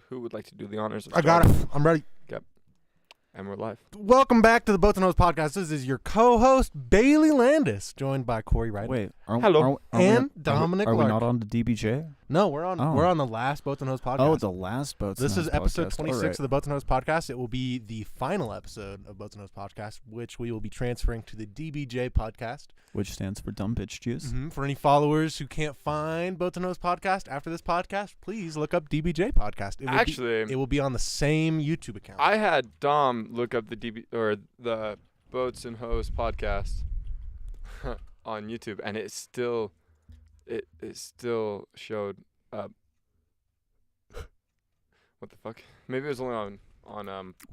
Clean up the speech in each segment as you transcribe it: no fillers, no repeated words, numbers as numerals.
who would like to do the honors of I got it. I'm ready. And we're live. Welcome back to the Boats and Hose podcast. This is your co-host, Bailey Landis, joined by Corey Wright. Wait, Hello. And Dominic Are we Lark. not on the DBJ? No, we're on the last Boats and Hose podcast. Oh, the last Boats This and is Hose episode podcast. 26 All right. of the Boats and Hose podcast. It will be the final episode of Boats and Hose podcast, which we will be transferring to the DBJ podcast. Which stands for Dumb Bitch Juice. For any followers who can't find Boats and Hose podcast after this podcast, please look up DBJ podcast. It will be on the same YouTube account. I had Dom look up the Boats and Hose podcast on YouTube, and it still showed up. What the fuck? Maybe it was only on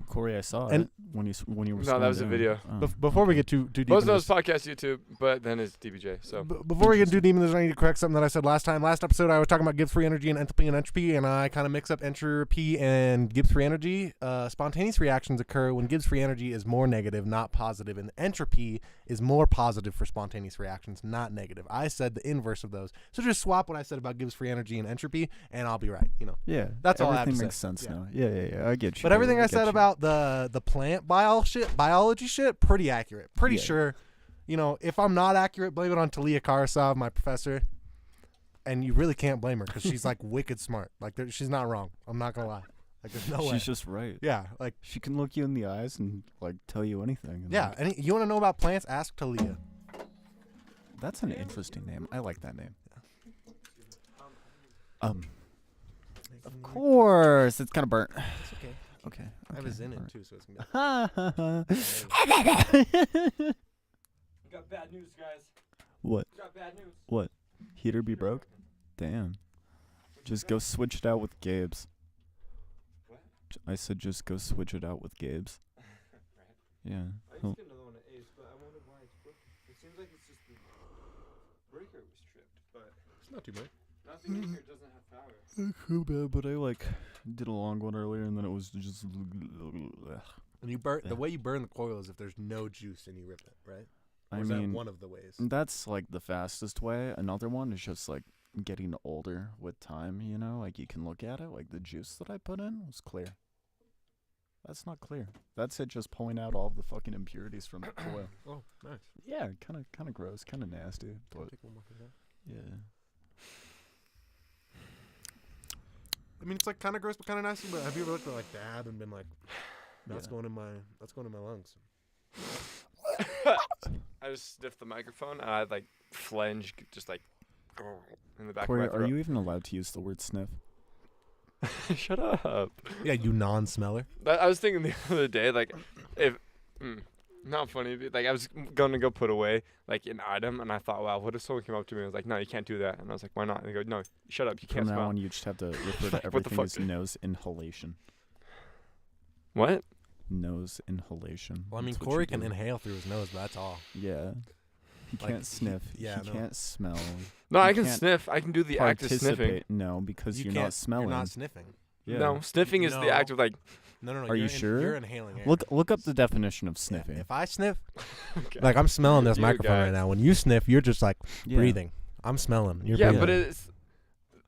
Corey, I saw And- it when you were. No, that was a scrolling video. down. Before we get too deep Boats into and this, Hose podcast YouTube, but then it's DBJ. So before we get too deep into this, I need to correct something that I said last time. Last episode, I was talking about Gibbs free energy and entropy, and I kind of mix up entropy and Gibbs free energy. Spontaneous reactions occur when Gibbs free energy is more negative, not positive, and entropy is more positive for spontaneous reactions, not negative. I said the inverse of those. So just swap what I said about Gibbs free energy and entropy, and I'll be right. Yeah, That's all I have to everything makes say. sense Yeah. now. Yeah. I get you. But everything I get said you. about the plant biology shit, pretty accurate. Pretty Yeah. sure. You know, if I'm not accurate, blame it on Talia Karasov, my professor. And you really can't blame her because she's like wicked smart. Like she's not wrong. I'm not gonna lie. Like there's no way. She's just right. Yeah. Like She can look you in the eyes and like tell you anything. And, yeah. like, You want to know about plants? Ask Talia. that's an interesting name. I like that name. Of course, it's kind of burnt. It's okay. Okay. I was in it alright. too, so it's gonna we got bad news, guys. What? We got bad news. What? Heater be broke? Damn. Just go switch it out with Gabe's. What? I said just go switch it out with Gabe's. Yeah. I he'll- used to get another one at Ace, but I wondered why it's broken. It seems like it's just the breaker was tripped, but It's not too bad. nothing in here doesn't have power. Too bad, but I like did a long one earlier and then it was just. And you burn the way you burn the coil is if there's no juice and you rip it, right? Or I is mean, that one of the ways? that's like the fastest way. Another one is just like getting older with time, you know? Like you can look at it, like the juice that I put in was clear. That's not clear. That's it just pulling out all of the fucking impurities from the coil. Oh, nice. Yeah, kind of gross, kind of nasty, but Take one more for that. yeah. I mean, it's like kind of gross, but kind of nasty. But have you ever looked at like dab and been like, "That's Yeah. going in my lungs"? I just sniffed the microphone and I like flange just like in the back Corey, of my are throat. you even allowed to use the word sniff? Shut up. Yeah, you non-smeller. I was thinking the other day, like, if not funny, but, like I was gonna go put away like an item, and I thought, wow, what if someone came up to me and was like, no, you can't do that, and I was like, why not? And they go, no, shut up, you From can't now smell. on, you just have to refer to What the everything fuck? as nose inhalation. What? Nose inhalation. Well, I mean, That's what Corey you can do. inhale through his nose, but that's all. Yeah. He Like, can't sniff. yeah, he no. can't smell. No, You I can can't sniff. I can do the act of sniffing. Participate. No, because You you're can't. not smelling. You're not sniffing. Yeah. No, sniffing is No. the act of like. No. Are you you're sure? You're inhaling air. Look up the definition of Yeah, sniffing. if I sniff, Okay. like I'm smelling this You microphone right guys. now. When you sniff, you're just like Yeah. breathing. I'm smelling. You're Yeah, breathing. but it's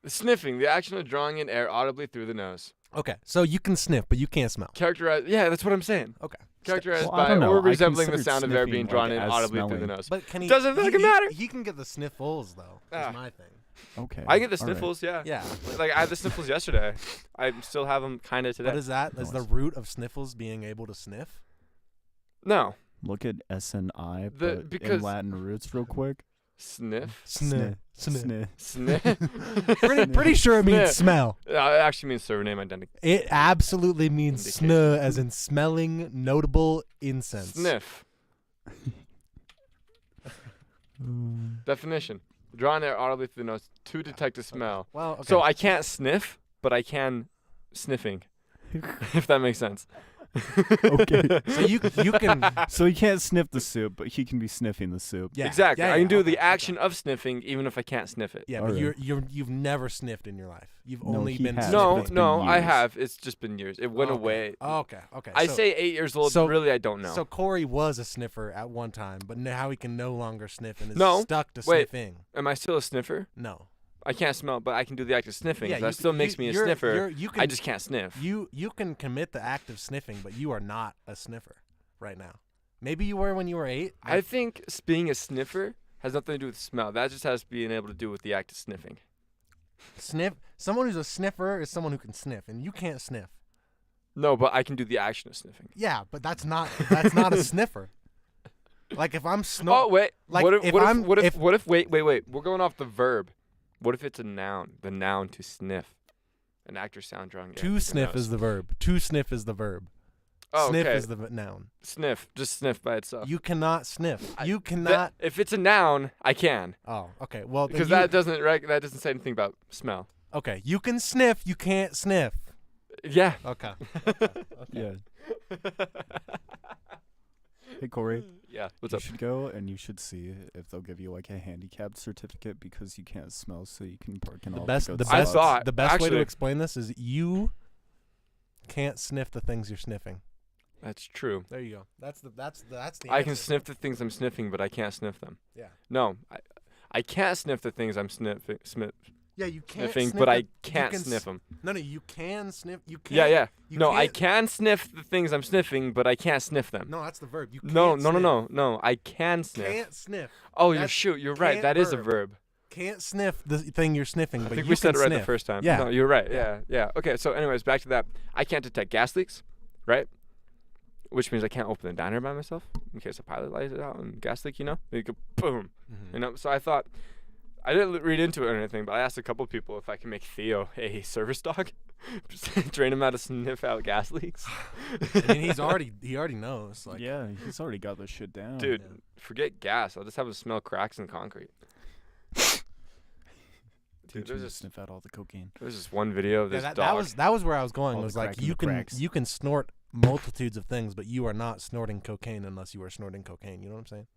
sniffing, the action of drawing in air audibly through the nose. Okay, so you can sniff, but you can't smell. Characterized. Yeah, that's what I'm saying. Okay. Characterized Well, I by don't know. or I resembling the considered sound of air sniffing, being drawn like, in as audibly through the smelling. nose. But can he? Doesn't fucking matter. He can get the sniffles though. Ah. Is my thing. Okay. I get the all right. sniffles, yeah. Yeah. Like I had the sniffles yesterday. I still have them kind of today. What is that? Is the Nice. root of sniffles being able to sniff? No, Look at SNI, The- but because- in Latin roots real quick. sniff, Sniff. Sniff. sniff. Pretty sure it means Sniff. smell. It actually means surname identity. It absolutely means Indication. sn, as in smelling notable incense. Sniff. Definition: drawing air audibly through the nose to detect a smell. Well, okay. So I can't sniff, but I can sniffing. If that makes sense. Okay. So you can. So he can't sniff the soup, but he can be sniffing the soup. Yeah. Exactly. Yeah, I can do okay, the action okay. of sniffing even if I can't sniff it. Yeah, All but right. you've never sniffed in your life. You've No, only he been. has. No, It's been no, I years. have. It's just been years. It went Okay. away. Okay. I so, say 8 years old. so- really, I don't know. So Corey was a sniffer at one time, but now he can no longer sniff and is No, stuck to wait. sniffing. Am I still a sniffer? No. I can't smell, but I can do the act of sniffing. Yeah, so that still makes me a sniffer. You can, I just can't sniff. you can commit the act of sniffing, but you are not a sniffer right now. Maybe you were when you were 8. I think being a sniffer has nothing to do with smell. That just has being able to do with the act of sniffing. Someone who's a sniffer is someone who can sniff, and you can't sniff. No, but I can do the action of sniffing. Yeah, but that's not a sniffer. Like if I'm Oh wait, like what if if what if I'm- what if if- what if wait we're going off the verb. What if it's a noun? The noun to sniff. An actor sound drawing. to sniff is the verb. To sniff is the verb. Oh, Sniff okay. is the noun. Sniff. Just sniff by itself. You cannot sniff. You That- cannot. if it's a noun, I can. Oh, okay. Well, then Because you, that doesn't say anything about smell. okay. You can sniff. You can't sniff. Yeah. Okay. Yeah. Hey Corey, Yeah. What's you up? should go and you should see if they'll give you like a handicapped certificate because you can't smell, so you can park in The all best. the The good I best. spots. thought- the best way to actually- explain this is you can't sniff the things you're sniffing. That's true. There you go. That's the I can answer. sniff the things I'm sniffing, but I can't sniff them. Yeah. No, I can't sniff the things I'm sniffing, Yeah, you can't sniffing, sniff but it. I You can't can sniff them. No, you can sniff. You can't. Yeah, yeah. You No, I can't- can sniff the things I'm sniffing, but I can't sniff them. No, that's the verb. You can't No, sniff. no. I can sniff. Can't sniff. Oh, you're That's shoot. You're right. can't That is a verb. verb. Can't sniff the thing you're sniffing, I but think you we said can it right sniff. the first time. Yeah. No, you're right. Yeah. Yeah. Okay. So, anyways, back to that. I can't detect gas leaks, right? Which means I can't open the diner by myself in case a pilot lights it out and gas leak. You know, you could boom. Mhm. You know. So I thought. I didn't read into it or anything, but I asked a couple people if I can make Theo a service dog, just train him how to sniff out gas leaks. I mean, he already knows. Like, Yeah, he's already got this shit down. Dude, Yeah. forget gas. I'll just have him smell cracks in concrete. Dude, teach him there's to this, sniff out all the cocaine. there's this one video of Yeah, this that dog. was where I was going. All Was the like crack in the cracks. you can snort multitudes of things, but you are not snorting cocaine unless you are snorting cocaine. You know what I'm saying?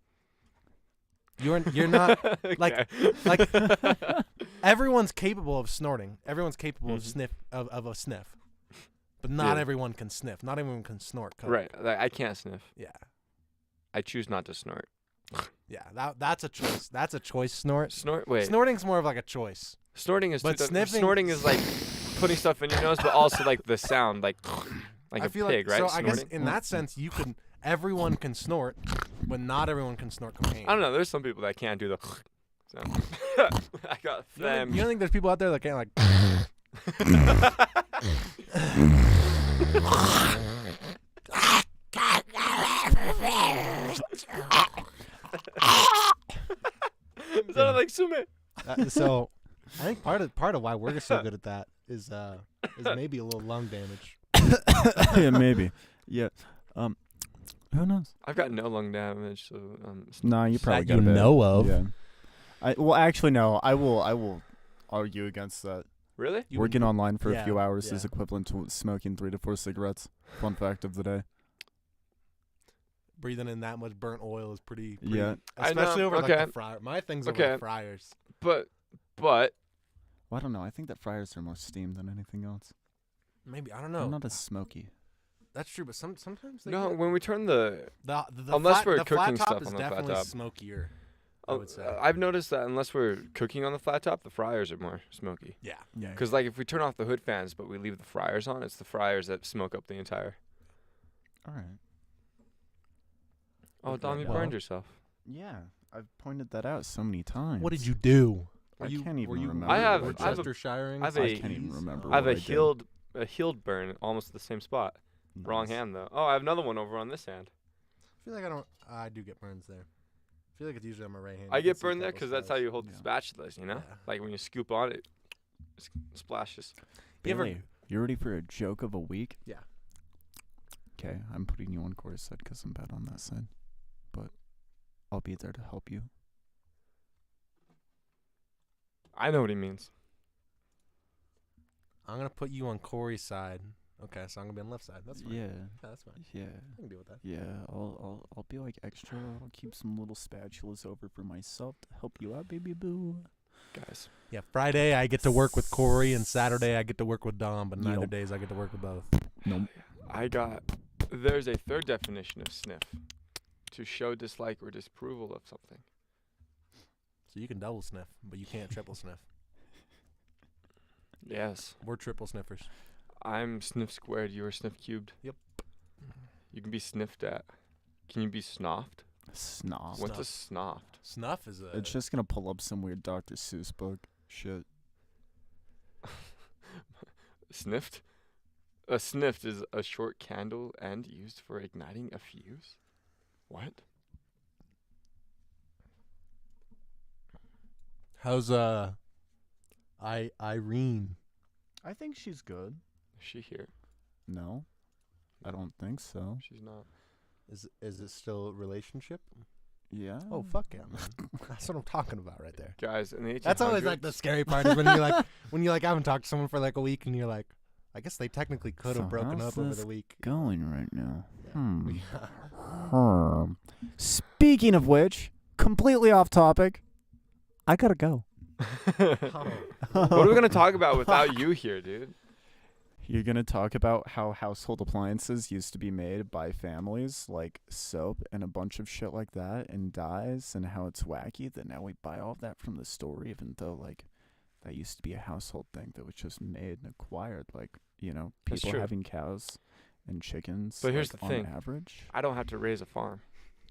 You're not. like- Okay. Everyone's capable of snorting. Everyone's capable of Mhm. of a sniff, but not Yeah. everyone can sniff. Not everyone can snort coke. Right. Like, I can't sniff. Yeah. I choose not to snort. Yeah. That's a choice. That's a choice snort. Snort. Wait. Snorting's more of like a choice. Snorting is. But sniffing- Snorting is like putting stuff in your nose, but also like the sound, like I a feel pig, like, right? So I guess Snorting. in that sense, everyone can snort, but not everyone can snort cocaine. I don't know. There's some people that can't do the sound. I got You don't, them. think, you don't think there's people out there that can't like? It sounded like Sume. So I think part of why we're so good at that is maybe a little lung damage. Yeah, maybe. Yeah. Who knows? I've got no lung damage, so Nah, you probably That got you a bit. know of. Yeah. Well, actually, no. I will argue against that. really? You Working would- online for yeah, a few hours yeah. is equivalent to smoking 3 to 4 cigarettes. Fun fact of the day. breathing in that much burnt oil is pretty Yeah. I know, especially over like okay. the fryer. My thing's over Okay. the fryers. But Well, I don't know. I think that fryers are more steam than anything else. Maybe I don't They're know. not as smoky. That's true, but sometimes they no, get- when we turn the the unless flat, we're the flat cooking top stuff is on the flat definitely top. smokier. I would say. I've noticed that unless we're cooking on the flat top, the fryers are more smoky. Yeah. Yeah. Because like if we turn off the hood fans but we leave the fryers on, it's the fryers that smoke up the entire. All right. Oh, Okay, Dom, you well- burned yourself. Yeah, I've pointed that out so many times. What did you do? I can't even were you remember. I have- what I have a- Worcestershiring? I have I a- can't even remember. I have what a did. healed burn almost the same spot. Wrong Nice. hand though. Oh, I have another one over on this hand. I feel like I don't. I do get burns there. I feel like it's usually on my right hand. I You get can see a burned there couple because that's how scars. you hold the Yeah. spatulas, you know? Yeah. Like when you scoop on it, splashes. You ever- Bailey, you ready for a joke of a week? Yeah. Okay, I'm putting you on Corey's side because I'm bad on that side, but I'll be there to help you. I know what he means. I'm gonna put you on Corey's side. Okay, so I'm gonna be on left side. That's fine. Yeah, That's fine. yeah, I can deal with that. yeah. I'll be like extra. I'll keep some little spatulas over for myself to help you out, baby boo. Guys. Yeah, Friday I get to work with Corey, and Saturday I get to work with Dom, but neither Yup. days I get to work with both. Nope. There's a third definition of sniff. To show dislike or disapproval of something. So you can double sniff, but you can't triple sniff. Yes. We're triple sniffers. I'm sniff squared. You are sniff cubed. Yep. You can be sniffed at. Can you be snoffed? Snob. What's a snoffed? Snuff is a. It's just gonna pull up some weird Dr. Seuss book. Shit. Sniffed? A sniffed is a short candle end used for igniting a fuse. What? How's Irene? I think she's good. Is she here? No, I don't think so. She's not. Is it still a relationship? Yeah. Oh fuck yeah, man. That's what I'm talking about right there. Guys, in the 1800s. That's always like the scary part is when you like haven't talked to someone for like a week and you're like, I guess they technically could have So broken how's up over this the week. Going right now. Yeah. Speaking of which, completely off topic. I gotta go. What are we going to talk about without you here, dude? You're gonna talk about how household appliances used to be made by families, like soap and a bunch of shit like that, and dyes, and how it's wacky that now we buy all of that from the store, even though like that used to be a household thing that was just made and acquired, like, you know, That's people true. having cows and chickens. But here's like, the on thing. average. I don't have to raise a farm.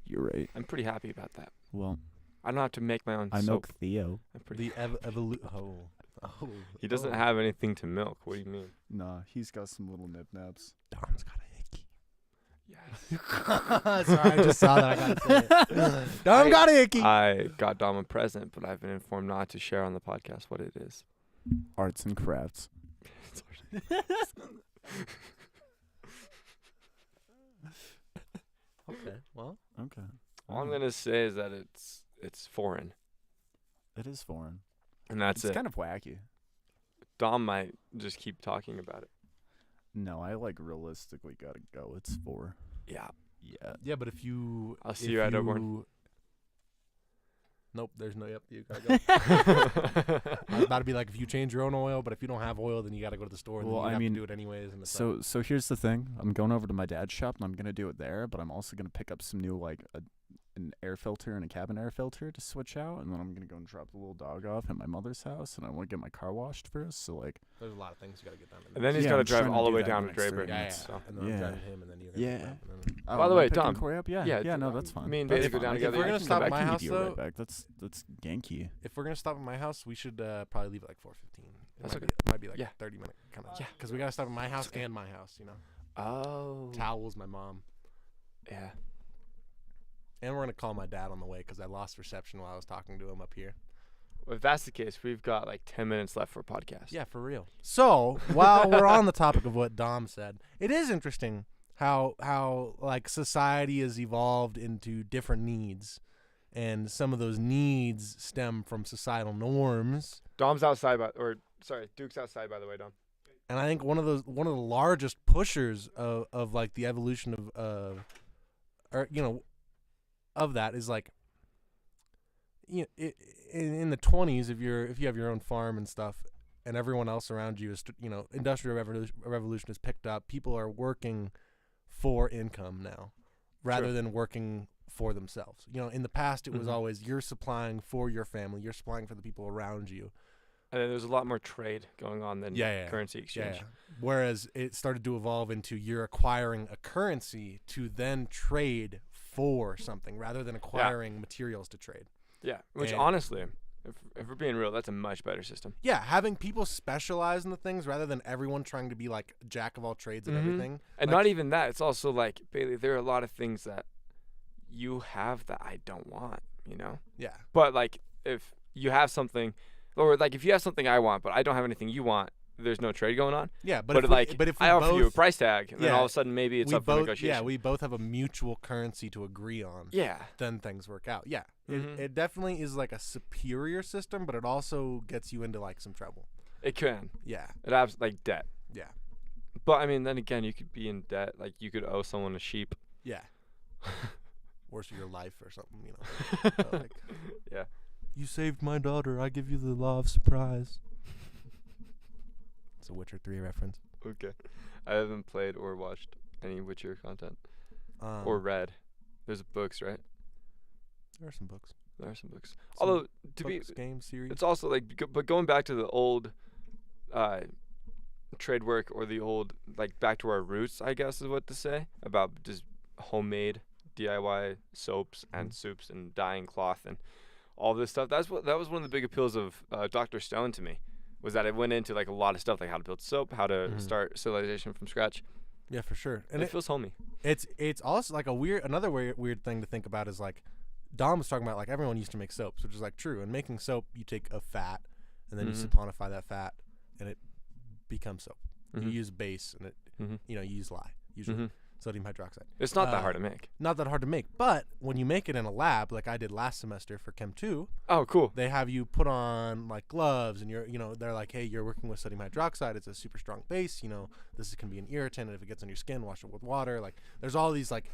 You're right. I'm pretty happy about that. Well, I don't have to make my own I soap. milk Theo. I'm pretty. Oh. He doesn't have anything to milk. What do you mean? Nah, he's got some little nip-naps. Dom's got a hickey. Yes. Sorry, I just saw that. I gotta say it. Dom got a hickey. I got Dom a present, but I've been informed not to share on the podcast what it is. Arts and crafts. Okay. Well. Okay. All I'm gonna say is that it's foreign, It is foreign. and that's It's it. kind of wacky. Dom might just keep talking about it. No, I like realistically gotta go. It's 4. Yeah. Yeah. Yeah, but if you. I'll see if you at Airborne. Nope, there's no. Yep, you gotta go. I was about to be like, if you change your own oil, but if you don't have oil, then you gotta go to the store. And Well, then you I have mean, to do it anyways. And it's like, So here's the thing. I'm going over to my dad's shop and I'm gonna do it there, but I'm also gonna pick up some new like an air filter and a cabin air filter to switch out, and then I'm gonna go and drop the little dog off at my mother's house, and I want to get my car washed first. So like, there's a lot of things you gotta get done. And then he's Yeah, got to I'm drive trying to all the do way that down in to the next 30 Draybridge. Yeah, yeah. minutes. So. And then I'm Yeah. driving him, and then you're Yeah. gonna pick up, and then- oh, By the am I way, picking Tom. Corey up? Yeah, Yeah, yeah, no, that's fine. Me and That's Bailey go fine. down I together. can- If we're gonna I can- stop I at my can house, meet you right though- back. That's Genki. If we're gonna stop at my house, we should probably leave at like 4:15. That's It okay. might be like Yeah. 30 minute kind of. Yeah. Because we gotta stop at my house okay. and my house. You know. Oh. Towels, my mom, Yeah. and we're gonna call my dad on the way because I lost reception while I was talking to him up here. Well, if that's the case, we've got like 10 minutes left for a podcast. Yeah, for real. So while we're on the topic of what Dom said, it is interesting how like society has evolved into different needs, and some of those needs stem from societal norms. Dom's outside, Duke's outside, by the way, Dom. And I think one of the largest pushers of like the evolution of that is like, you know, in the 20s, if you have your own farm and stuff, and everyone else around you is, industrial revolution has picked up. People are working for income now, rather Sure. than working for themselves. You know, in the past, it was Mhm. always you're supplying for your family, you're supplying for the people around you. And then there's a lot more trade going on than Yeah. currency exchange. Yeah. Whereas it started to evolve into you're acquiring a currency to then trade for something rather than acquiring materials to trade. Yeah. Which And- honestly, if we're being real, that's a much better system. Yeah, having people specialize in the things rather than everyone trying to be like jack of all trades and Mhm. everything. And Like- not even that. It's also like, Bailey, there are a lot of things that you have that I don't want, you know? Yeah. But like, if you have something, or like if you have something I want, but I don't have anything you want, there's no trade going on. Yeah, But, if like, we I offer you a both, price tag, and then Yeah. all of a sudden maybe it's we up for both negotiation. we both have a mutual currency to agree on. Yeah. Then things work out. Yeah. Mhm. It definitely is like a superior system, but it also gets you into like some trouble. It can. Yeah. It has like debt. Yeah. But I mean, then again, you could be in debt. Like you could owe someone a sheep. Yeah. Worst of your life or something, you know. But, like, Yeah. you saved my daughter. I give you the law of surprise. It's a Witcher 3 reference. Okay. I haven't played or watched any Witcher content Um, or read. There's books, right? there are some books. There are some books. Some Although to books, be, game series. it's also like, but going back to the old trade work or the old, like, back to our roots, I guess is what to say, about just homemade DIY soaps and soups and dyeing cloth and all this stuff. That was one of the big appeals of Dr. Stone to me, was that it went into like a lot of stuff, like how to build soap, how to start civilization from scratch. Yeah, for sure. And it feels homey. It's also like another weird thing to think about is like Dom was talking about, like everyone used to make soaps, which is like true. And making soap, you take a fat and then you saponify that fat and it becomes soap. You use base and it you use lye, usually sodium hydroxide. It's not that hard to make. Not that hard to make, but when you make it in a lab, like I did last semester for Chem 2, oh cool, they have you put on like gloves and they're like, hey, you're working with sodium hydroxide, it's a super strong base, this can be an irritant, and if it gets on your skin, wash it with water. Like there's all these like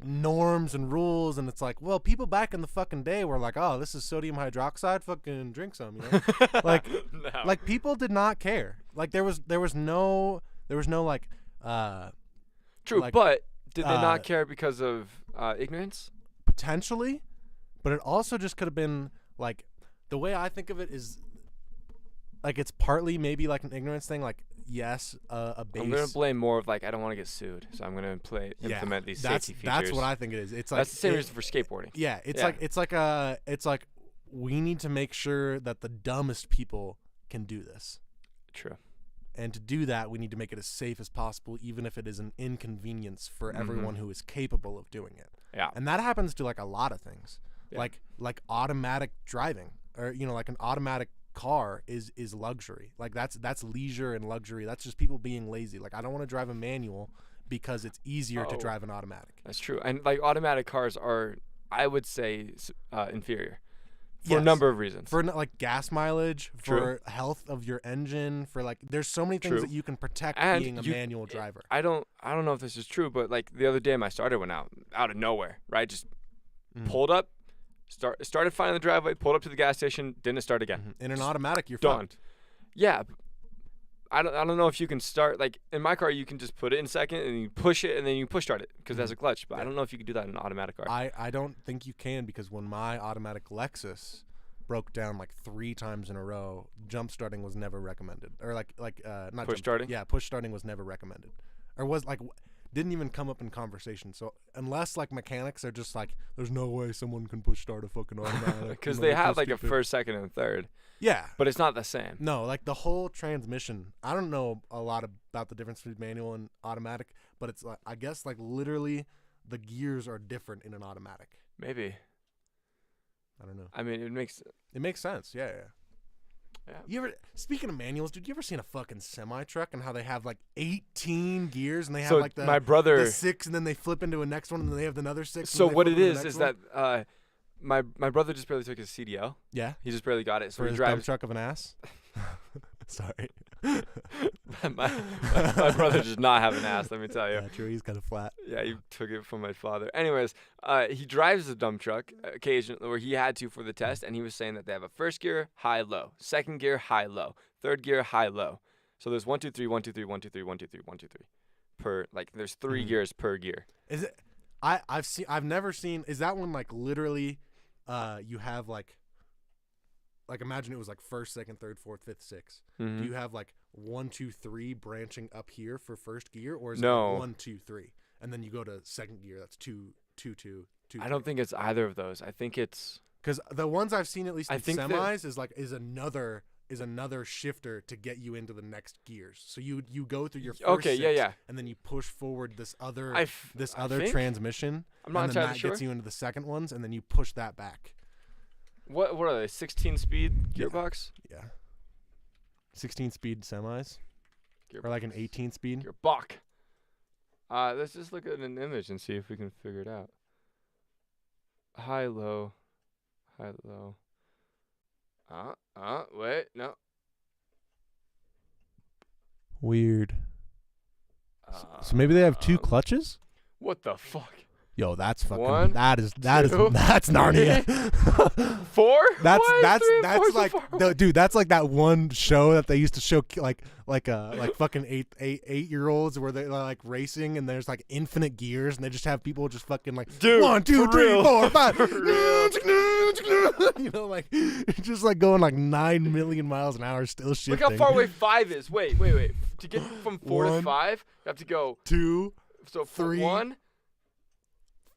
norms and rules, and it's like, well, people back in the fucking day were like, oh, this is sodium hydroxide, fucking drink some, like no. like people did not care. Like there was no like true, like, but did they not care because of ignorance? Potentially, but it also just could have been like, the way I think of it is like it's partly maybe like an ignorance thing. Like yes, a base. I'm gonna blame more of like, I don't want to get sued, so I'm gonna implement these safety features. That's what I think it is. It's like that's the same reason for skateboarding. Yeah, it's like we need to make sure that the dumbest people can do this. True. And to do that, we need to make it as safe as possible, even if it is an inconvenience for everyone who is capable of doing it. Yeah. And that happens to like a lot of things, Yeah. like automatic driving, or like an automatic car is luxury. Like that's leisure and luxury. That's just people being lazy. Like I don't want to drive a manual because it's easier to drive an automatic. That's true. And like automatic cars are, I would say, inferior. For Yes. a number of reasons. For like gas mileage, True. for health of your engine, for like there's so many things True. that you can protect And being a manual driver. I don't know if this is true, but like the other day my starter went out of nowhere, right? Just pulled up, started finding the driveway, pulled up to the gas station, didn't start again. In an automatic, you're Done. fucked. Yeah. I don't know if you can start, like in my car you can just put it in second and you push it and then you push start it because it has a clutch, but I don't know if you can do that in an automatic car. I don't think you can, because when my automatic Lexus broke down like 3 times in a row, jump starting was never recommended. Or not Push starting? Yeah, push starting was never recommended. Or was like didn't even come up in conversation. So unless like mechanics are just like, there's no way someone can push start a fucking automatic. Because they have like a first, second, and third. Yeah. But it's not the same. No, like the whole transmission. I don't know a lot about the difference between manual and automatic, but it's like, I guess like literally the gears are different in an automatic. Maybe. I don't know. I mean, it makes sense. Yeah. You ever, speaking of manuals, dude, you ever seen a fucking semi truck and how they have like 18 gears and they have like my brother, the 6 and then they flip into a next one and then they have another 6. So and then they what flip it into the is next that my brother just barely took his CDL. yeah, He just barely got it. So for he his drives. dump truck of an ass. Sorry. my brother does not have an ass, let me tell you. Yeah, true. He's kind of flat. Yeah, he took it from my father. Anyways, he drives a dump truck occasionally, or he had to for the test, and he was saying that they have a first gear, high, low, second gear, high, low, third gear, high, low. So there's 1, 2, 3, 1, 2, 3, 1, 2, 3, 1, 2, 3, 1, 2, 3 per, like there's 3 gears per gear. Is it? I've never seen. Is that one like literally? You have like imagine it was like first, second, third, fourth, fifth, sixth. Mm-hmm. Do you have like 1, 2, 3 branching up here for first gear, or is No. it like 1, 2, 3, and then you go to second gear? That's 2, 2, 2, 2. I don't think it's either of those. I think it's because the ones I've seen at least I in think that- semis is another shifter to get you into the next gears. So you go through your first okay, six, yeah. and then you push forward this other I think? transmission. I'm not and then entirely that sure. gets you into the second ones, and then you push that back. What are they? 16-speed gearbox? Yeah. 16-speed semis, Gear- or like an 18-speed. Gearbox. Let's just look at an image and see if we can figure it out. High, low. Wait, no. Weird. So maybe they have 2 clutches. What the fuck? Yo, that's fucking. One, That's two, that's Narnia. 4. That's What? that's 3 and that's 4 so like far no, dude. That's like that one show that they used to show like fucking 8-year-olds where they're like racing and there's like infinite gears and they just have people just fucking like Dude, 1, 2, for 3, real. 4, 5. For real. You know, like just like going like 9 million miles an hour, still Look shifting. how far away 5 is. Wait. To get from 4 to 1, 5, you have to go. 2, So 3, 1,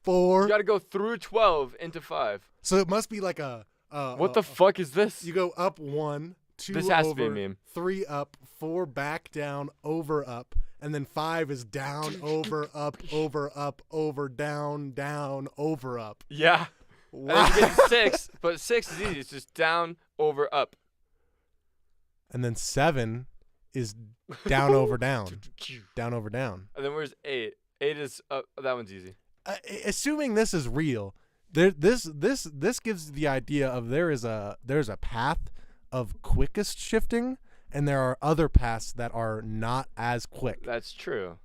4. you got to go through 12 into 5. So it must be like a What the fuck is this? you go up 1, 2 This has to over, be a meme. 3 up, 4 back down, over up, and then 5 is down, over, up, down, over, up. Yeah. And then you get to 6, but 6 is easy. It's just down, over, up. And then 7 is down, over, down, down, over, down. And then where's 8? 8 is up. That one's easy. Assuming this is real, this gives the idea of there's a path of quickest shifting, and there are other paths that are not as quick. That's true.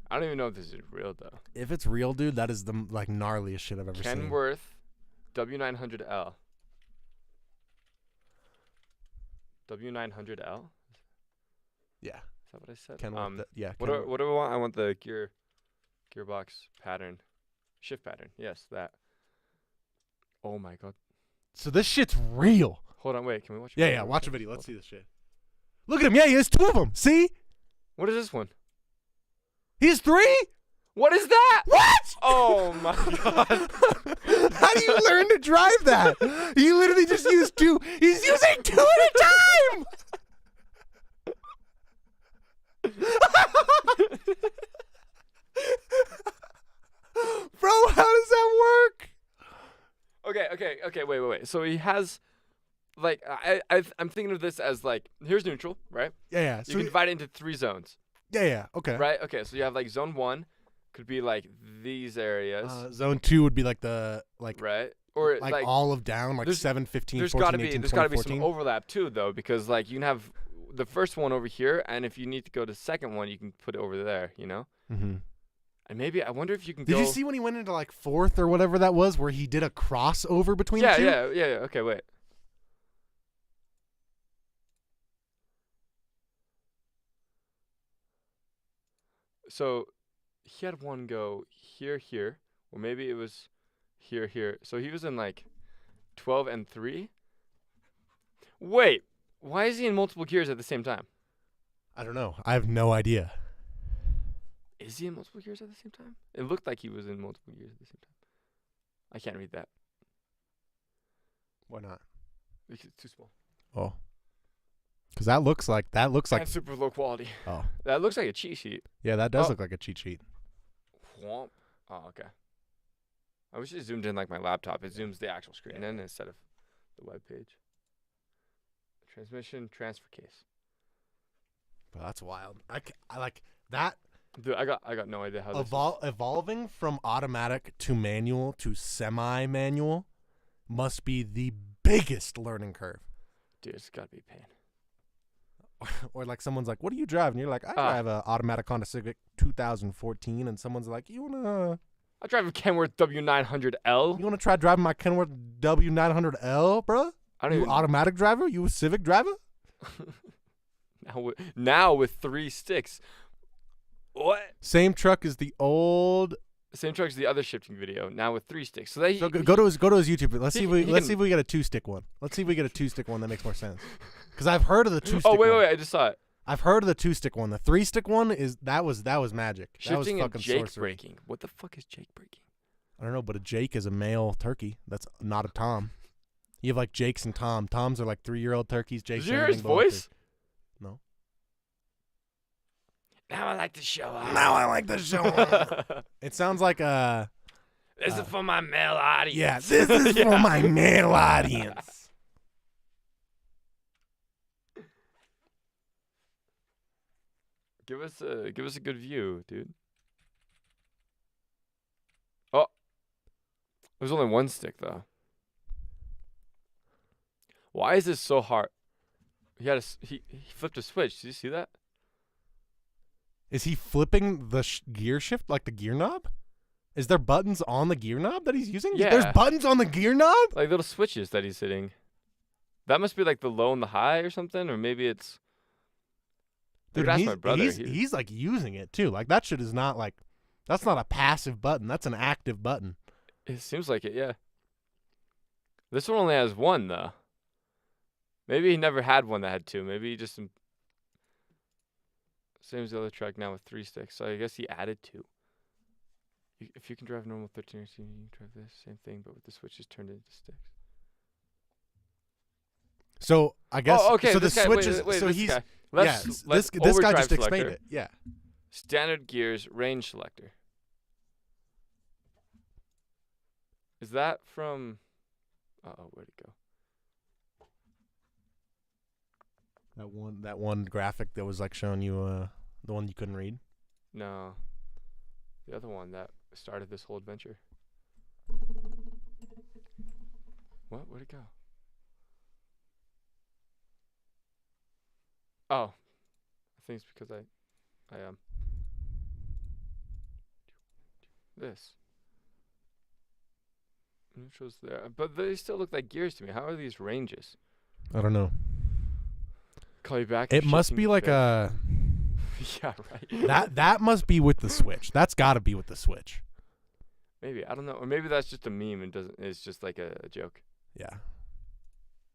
I don't even know if this is real though. If it's real, dude, that is the like gnarliest shit I've ever seen. Kenworth W900L. W900L? Yeah, Is that what I said? Kenworth. Yeah. What do I want? I want the gearbox pattern. Shift pattern. Yes, that. Oh my god. So this shit's real. Hold on, wait. Can we watch? Yeah. Watch a video. Let's see this shit. Look at him. Yeah, he has 2 of them. See? What is this one? He has 3. What is that? What? Oh my god. How do you learn to drive that? He literally just used 2. He's using 2 at a time. Bro, how does that work? Okay. Wait. So he has, like, I'm thinking of this as like, here's neutral, right? Yeah. You So can divide it into 3 zones, yeah. Okay. right? Okay, so you have like zone 1, could be like these areas, Zone 2 would be like the right? Or like all of down, like there's- 7, 15, there's 14, gotta be 18, there's 20, gotta be 14. some overlap too, though, because like you can have the first one over here, and if you need to go to the second one, you can put it over there, you know? Mm-hmm. And maybe I wonder if you can Did go. you see when he went into like 4th or whatever that was, where he did a crossover between the 2? Yeah. Okay, wait. So he had one go here, or maybe it was here. So he was in like 12 and 3. Wait, why is he in multiple gears at the same time? I don't know. I have no idea. Is he in multiple gears at the same time? It looked like he was in multiple gears at the same time. I can't read that Why not? because it's too small. Oh, because that looks like And super low quality. oh That looks like a cheat sheet. yeah, that does Oh. look like a cheat sheet. Whomp. Oh, okay. I wish it zoomed in like my laptop. It zooms the actual screen in instead of the web page. Transmission transfer case. But that's wild. I like that. Dude, I got no idea how this is. Evolving from automatic to manual to semi-manual must be the biggest learning curve. Dude, it's gotta be a pain. Or like someone's like, "What do you drive?" And you're like, "I drive a automatic Honda Civic 2014." And someone's like, "You I drive a Kenworth W900L. wanna try driving my Kenworth W900L, bruh? I don't You even automatic driver? You a Civic driver?" now with 3 sticks. What? Same truck as the old. Same truck as the other shifting video. Now with 3 sticks. So they So go to his YouTube. Let's see if we he let's can- see if we get a 2-stick one. Let's see if we get a 2-stick one that makes more sense. Because I've heard of the 2-stick. Oh wait, one. I just saw it. I've heard of the 2-stick one. The 3-stick one is that was magic. That was Shifting and fucking Jake sorcery. braking. What the fuck is Jake braking? I don't know, but a Jake is a male turkey. That's not a Tom. You have like Jakes and Tom. Toms are like 3-year-old turkeys. Jakes. Did you are hear his anything below voice? 3. No. Now I like to show off. Now I like the show. It sounds like This is for my male audience. yeah. This is for my male audience. Give us a good view, dude. Oh, there's only 1 stick though. Why is this so hard? He flipped a switch. Did you see that? Is he flipping the gear shift like the gear knob? Is there buttons on the gear knob that he's using? Yeah. There's buttons on the gear knob? Like little switches that he's hitting. That must be like the low and the high or something, or maybe it's. Dude, That's he's, my brother. he's like using it too. Like that shit is not like, that's not a passive button. That's an active button. It seems like it, yeah. This one only has one though. Maybe he never had one that had two. Maybe he just same as the other track now with 3 sticks. So I guess he added 2. If you can drive normal 13 or 18, you can drive this same thing, but with the switches turned into sticks. So I guess. Oh, okay. So the this guy, switches. wait, so this he's. guy. Yeah. Let's This guy overdrive just explained selector. it. Yeah. Standard gears range selector. Is that from? Uh-oh, where'd it go? That one graphic that was like showing you the one you couldn't read. No, the other one that started this whole adventure. What? Where'd it go? Oh, I think it's because I this. Neutrals there, but they still look like gears to me. How are these ranges? I don't know. Call you back. It must be like a. Yeah, right. That must be with the Switch. That's got to be with the Switch. Maybe, I don't know, or maybe that's just a meme and it's just like a joke. Yeah.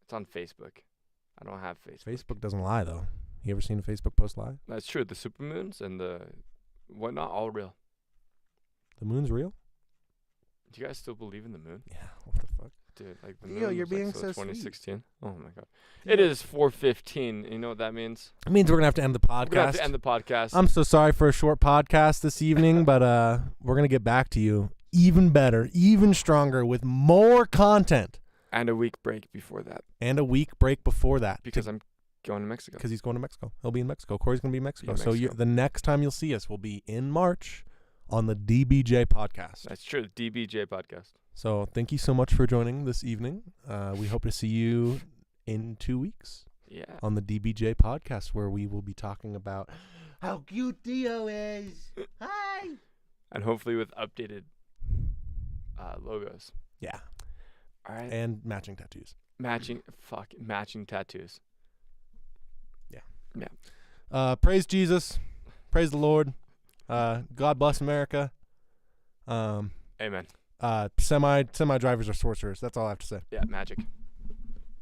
It's on Facebook. I don't have Facebook. Facebook doesn't lie though. You ever seen a Facebook post lie? That's true. The supermoons and the whatnot, all real. The moon's real? Do you guys still believe in the moon? Yeah. What the fuck? Dude, like the Theo, moon you're was, like, being so sweet. 2016. Oh my god. It is 4:15. You know what that means? It means we're gonna have to end the podcast. We're gonna have to end the podcast. I'm so sorry for a short podcast this evening, but we're gonna get back to you even better, even stronger, with more content. And a week break before that. And a week break before that. Because I'm going to Mexico. Because he's going to Mexico. He'll be in Mexico. Corey's going to be in Mexico. Be in So Mexico. the next time you'll see us will be in March on the DBJ podcast. That's true. The DBJ podcast. So thank you so much for joining this evening. We hope to see you in 2 weeks Yeah. on the DBJ podcast, where we will be talking about how cute Theo is. Hi. And hopefully with updated logos. Yeah. All right. And matching tattoos. matching tattoos. Praise Jesus. Praise the Lord. God bless America. Amen. Semi drivers are sorcerers. That's all I have to say. Yeah, magic.